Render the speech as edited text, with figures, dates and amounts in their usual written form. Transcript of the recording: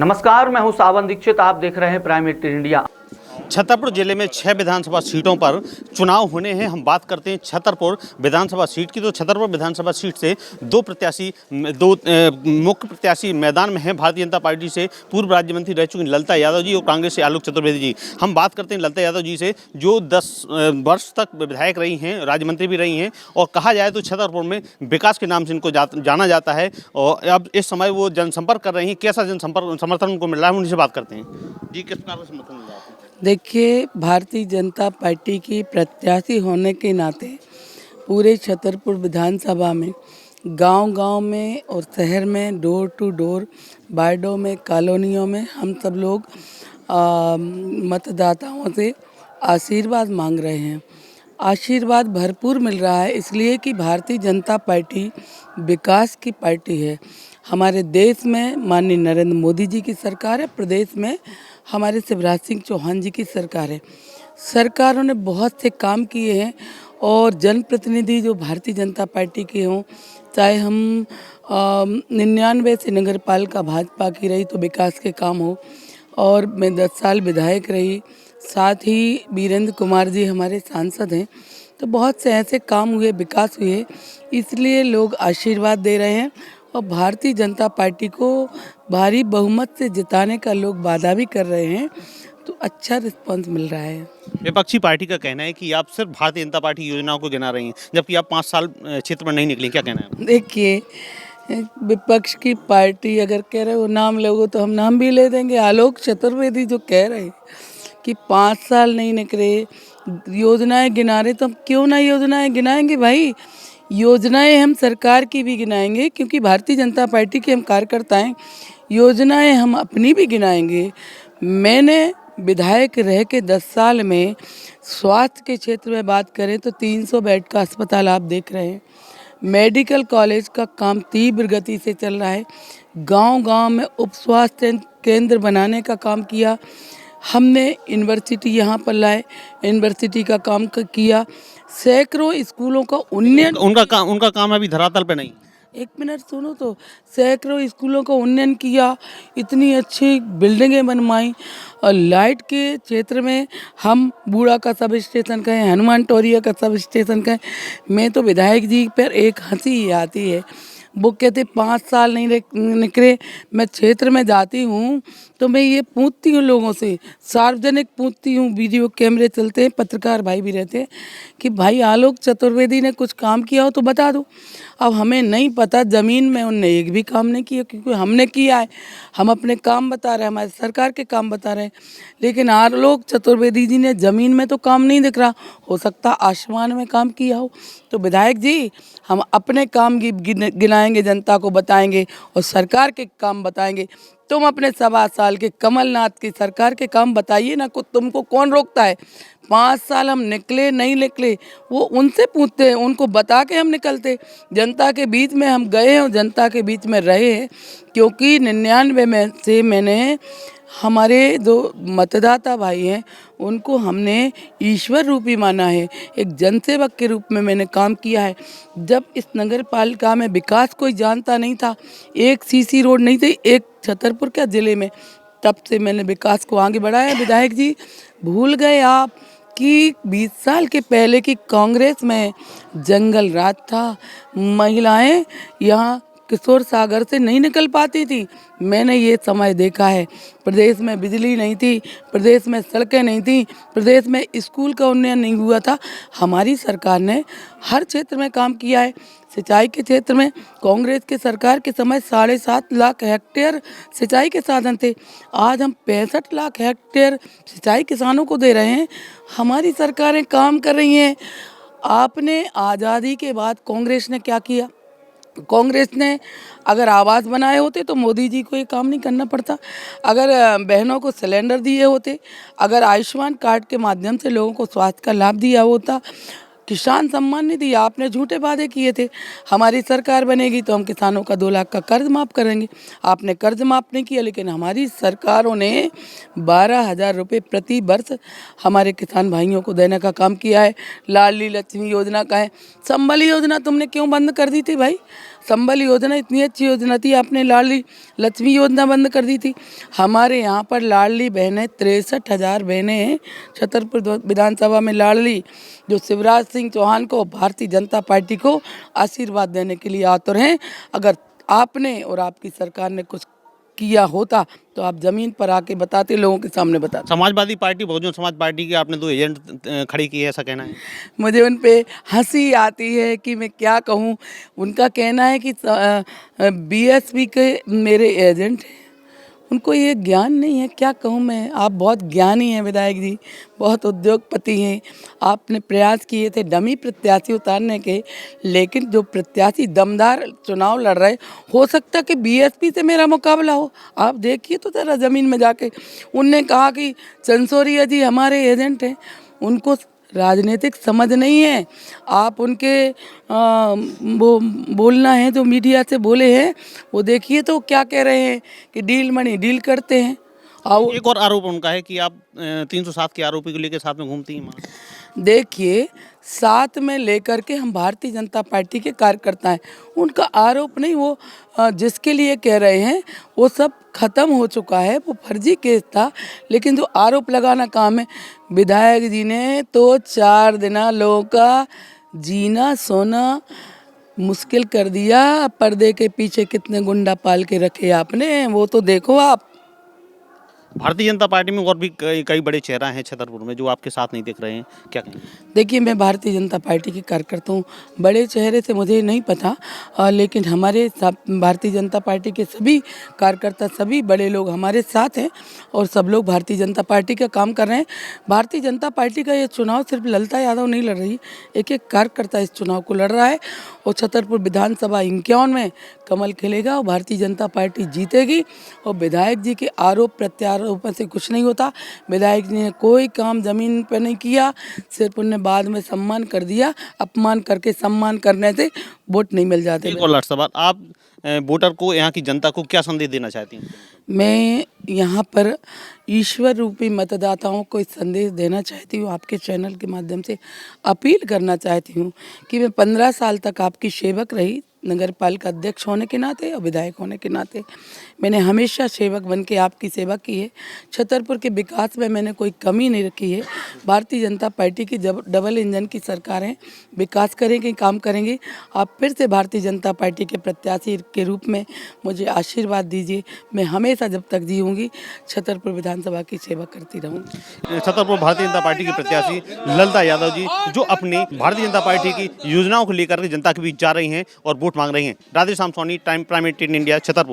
नमस्कार, मैं हूं सावन दीक्षित। आप देख रहे हैं प्राइम इंडिया। छतरपुर जिले में 6 विधानसभा सीटों पर चुनाव होने हैं। हम बात करते हैं छतरपुर विधानसभा सीट की। तो छतरपुर विधानसभा सीट से दो मुख्य प्रत्याशी मैदान में हैं। भारतीय जनता पार्टी से पूर्व राज्य मंत्री रह चुकी ललिता यादव जी और कांग्रेस से आलोक चतुर्वेदी जी। हम बात करते हैं ललिता यादव जी से, जो 10 वर्ष तक विधायक रही हैं, राज्य मंत्री भी रही हैं, और कहा जाए तो छतरपुर में विकास के नाम से इनको जाना जाता है। और अब इस समय वो जनसंपर्क कर रही हैं। कैसा जनसंपर्क समर्थन उनको मिल रहा है, उनसे बात करते हैं। जी, किस प्रकार का समर्थन मिल रहा है? देखिए, भारतीय जनता पार्टी की प्रत्याशी होने के नाते पूरे छतरपुर विधानसभा में गांव-गांव में और शहर में डोर टू डोर, वार्डों में, कॉलोनियों में हम सब लोग मतदाताओं से आशीर्वाद मांग रहे हैं। आशीर्वाद भरपूर मिल रहा है, इसलिए कि भारतीय जनता पार्टी विकास की पार्टी है। हमारे देश में माननीय नरेंद्र मोदी जी की सरकार है, प्रदेश में हमारे शिवराज सिंह चौहान जी की सरकार है। सरकारों ने बहुत से काम किए हैं और जनप्रतिनिधि जो भारतीय जनता पार्टी के हों, चाहे हम 99 से नगर पालिका भाजपा की रही तो विकास के काम हो, और मैं 10 साल विधायक रही, साथ ही वीरेंद्र कुमार जी हमारे सांसद हैं। तो बहुत से ऐसे काम हुए, विकास हुए, इसलिए लोग आशीर्वाद दे रहे हैं और भारतीय जनता पार्टी को भारी बहुमत से जिताने का लोग वादा भी कर रहे हैं। तो अच्छा रिस्पांस मिल रहा है। विपक्षी पार्टी का कहना है कि आप सिर्फ भारतीय जनता पार्टी योजनाओं को गिना रही हैं, जबकि आप 5 साल क्षेत्र में नहीं निकली। क्या कहना है? देखिए, विपक्ष की पार्टी अगर कह रहे हो नाम लोगो तो हम नाम भी ले देंगे। आलोक चतुर्वेदी जो कह रहे कि 5 साल नहीं निकले, योजनाएं गिना रहे, तो हम क्यों ना योजनाएं गिनाएंगे भाई। योजनाएं हम सरकार की भी गिनाएंगे, क्योंकि भारतीय जनता पार्टी के हम कार्यकर्ता हैं। योजनाएं हम अपनी भी गिनाएंगे। मैंने विधायक रह के 10 साल में स्वास्थ्य के क्षेत्र में बात करें तो 300 बेड का अस्पताल आप देख रहे हैं। मेडिकल कॉलेज का काम तीव्र गति से चल रहा है। गांव-गांव में उप स्वास्थ्य केंद्र बनाने का काम किया हमने। यूनिवर्सिटी यहाँ पर लाए, यूनिवर्सिटी का काम किया। सैकड़ों स्कूलों का उन्नयन, उनका काम अभी धरातल पे नहीं। एक मिनट सुनो तो, सैकड़ों स्कूलों का उन्नयन किया, इतनी अच्छी बिल्डिंगें बनवाई। और लाइट के क्षेत्र में हम बूढ़ा का सब स्टेशन कहें, हनुमान टोरिया का सब स्टेशन कहें, मैं तो विधायक जी पर एक हंसी ही आती है। वो कहते 5 साल नहीं निकले। मैं क्षेत्र में जाती हूँ तो मैं ये पूछती हूँ लोगों से, सार्वजनिक पूछती हूँ, वीडियो कैमरे चलते हैं, पत्रकार भाई भी रहते हैं, कि भाई आलोक चतुर्वेदी ने कुछ काम किया हो तो बता दो। अब हमें नहीं पता, ज़मीन में उनने एक भी काम नहीं किया, क्योंकि हमने किया है। हम अपने काम बता रहे हैं, हमारे सरकार के काम बता रहे हैं, लेकिन आलोक चतुर्वेदी जी ने ज़मीन में तो काम नहीं दिख रहा। हो सकता आसमान में काम किया हो। तो विधायक जी, हम अपने काम गिनाएंगे, जनता को बताएंगे और सरकार के काम बताएंगे। तुम अपने 1.25 साल के कमलनाथ की सरकार के काम बताइए ना, तुमको कौन रोकता है। 5 साल हम निकले नहीं निकले वो उनसे पूछते हैं, उनको बता के हम निकलते। जनता के बीच में हम गए हैं और जनता के बीच में रहे हैं, क्योंकि 99 में से मैंने हमारे जो मतदाता भाई हैं उनको हमने ईश्वर रूपी माना है। एक जनसेवक के रूप में मैंने काम किया है। जब इस नगर पालिका में विकास कोई जानता नहीं था, एक सीसी रोड नहीं थी एक छतरपुर के ज़िले में, तब से मैंने विकास को आगे बढ़ाया। विधायक जी, भूल गए आप कि 20 साल के पहले की कांग्रेस में जंगल राज था। महिलाएं यहाँ किशोर सागर से नहीं निकल पाती थी। मैंने ये समय देखा है। प्रदेश में बिजली नहीं थी, प्रदेश में सड़कें नहीं थी, प्रदेश में स्कूल का उन्नयन नहीं हुआ था। हमारी सरकार ने हर क्षेत्र में काम किया है। सिंचाई के क्षेत्र में कांग्रेस के सरकार के समय 7.5 लाख हेक्टेयर सिंचाई के साधन थे। आज हम 65 लाख हेक्टेयर सिंचाई किसानों को दे रहे हैं। हमारी सरकारें काम कर रही हैं। आपने आज़ादी के बाद कांग्रेस ने क्या किया? कांग्रेस ने अगर आवास बनाए होते तो मोदी जी को ये काम नहीं करना पड़ता। अगर बहनों को सिलेंडर दिए होते, अगर आयुष्मान कार्ड के माध्यम से लोगों को स्वास्थ्य का लाभ दिया होता, किसान सम्मान निधि आपने झूठे वादे किए थे। हमारी सरकार बनेगी तो हम किसानों का 2 लाख का कर्ज माफ़ करेंगे। आपने कर्ज माफ़ नहीं किया, लेकिन हमारी सरकारों ने 12,000 रुपये प्रति वर्ष हमारे किसान भाइयों को देने का काम किया है। लाडली लक्ष्मी योजना का है। संबल योजना तुमने क्यों बंद कर दी थी भाई? संबल योजना इतनी अच्छी योजना थी, आपने लाडली लक्ष्मी योजना बंद कर दी थी। हमारे यहाँ पर लाडली बहनें 63,000 बहनें हैं छतरपुर विधानसभा में लाडली, जो शिवराज सिंह चौहान को, भारतीय जनता पार्टी को आशीर्वाद देने के लिए आतुर हैं। अगर आपने और आपकी सरकार ने कुछ किया होता तो आप जमीन पर आके बताते, लोगों के सामने बताते। समाजवादी पार्टी, बहुजन समाज पार्टी के आपने 2 एजेंट खड़ी की है, ऐसा कहना है। मुझे उन पे हंसी आती है कि मैं क्या कहूँ। उनका कहना है कि बीएसपी के मेरे एजेंट हैं, उनको ये ज्ञान नहीं है। क्या कहूँ मैं, आप बहुत ज्ञानी हैं विधायक जी, बहुत उद्योगपति हैं। आपने प्रयास किए थे डमी प्रत्याशी उतारने के, लेकिन जो प्रत्याशी दमदार चुनाव लड़ रहे, हो सकता कि बीएसपी से मेरा मुकाबला हो। आप देखिए तो जरा ज़मीन में जाके। उनने कहा कि चंसोरिया जी हमारे एजेंट हैं, उनको राजनीतिक समझ नहीं है। आप उनके वो बोलना है जो मीडिया से बोले हैं, वो देखिए तो क्या कह रहे हैं कि डील मनी डील करते हैं। और एक और आरोप उनका है कि आप 307 के आरोपी को लेकर साथ में घूमती हैं। देखिए, साथ में लेकर के हम भारतीय जनता पार्टी के कार्यकर्ता हैं। उनका आरोप नहीं, वो जिसके लिए कह रहे हैं वो सब खत्म हो चुका है, वो फर्जी केस था। लेकिन जो आरोप लगाना काम है, विधायक जी ने तो 4 दिन लोगों का जीना सोना मुश्किल कर दिया। पर्दे के पीछे कितने गुंडा पाल के रखे आपने, वो तो देखो आप। भारतीय जनता पार्टी में और भी कई बड़े चेहरा हैं छतरपुर में जो आपके साथ नहीं दिख रहे हैं, क्या कहेंगे? देखिए, मैं भारतीय जनता पार्टी के कार्यकर्ता हूँ, बड़े चेहरे से मुझे नहीं पता, लेकिन हमारे भारतीय जनता पार्टी के सभी कार्यकर्ता, सभी बड़े लोग हमारे साथ हैं और सब लोग भारतीय जनता पार्टी का काम कर रहे हैं। भारतीय जनता पार्टी का ये चुनाव सिर्फ ललिता यादव नहीं लड़ रही, एक एक कार्यकर्ता इस चुनाव को लड़ रहा है। और छतरपुर विधानसभा 51 में कमल खिलेगा और भारतीय जनता पार्टी जीतेगी। और विधायक जी के आरोप प्रत्यारोपों से कुछ नहीं होता। विधायक जी ने कोई काम ज़मीन पर नहीं किया, सिर्फ उन्हें बाद में सम्मान कर दिया। अपमान करके सम्मान करने से वोट नहीं मिल जाते। एक और लास्ट सवाल, आप वोटर को, यहाँ की जनता को क्या संदेश देना चाहती हैं? मैं यहाँ पर ईश्वर रूपी मतदाताओं को इस संदेश देना चाहती हूँ, आपके चैनल के माध्यम से अपील करना चाहती हूँ कि मैं 15 साल तक आपकी सेवक रही, नगर पालिका अध्यक्ष होने के नाते और विधायक होने के नाते मैंने हमेशा सेवक बन के आपकी सेवा की है। छतरपुर के विकास में मैंने कोई कमी नहीं रखी है। भारतीय जनता पार्टी की जब डबल इंजन की सरकार है, विकास करेंगे, काम करेंगे। आप फिर से भारतीय जनता पार्टी के प्रत्याशी के रूप में मुझे आशीर्वाद दीजिए। मैं हमेशा जब तक जीऊँगी छतरपुर विधानसभा की सेवा करती रहूँगी। छतरपुर भारतीय जनता पार्टी की प्रत्याशी ललिता यादव जी, जो अपनी भारतीय जनता पार्टी की योजनाओं को लेकर के जनता के बीच जा रही हैं और वोट मांग रही हैं। Radheshyam Soni, Time Prime 18 India, Chhatarpur.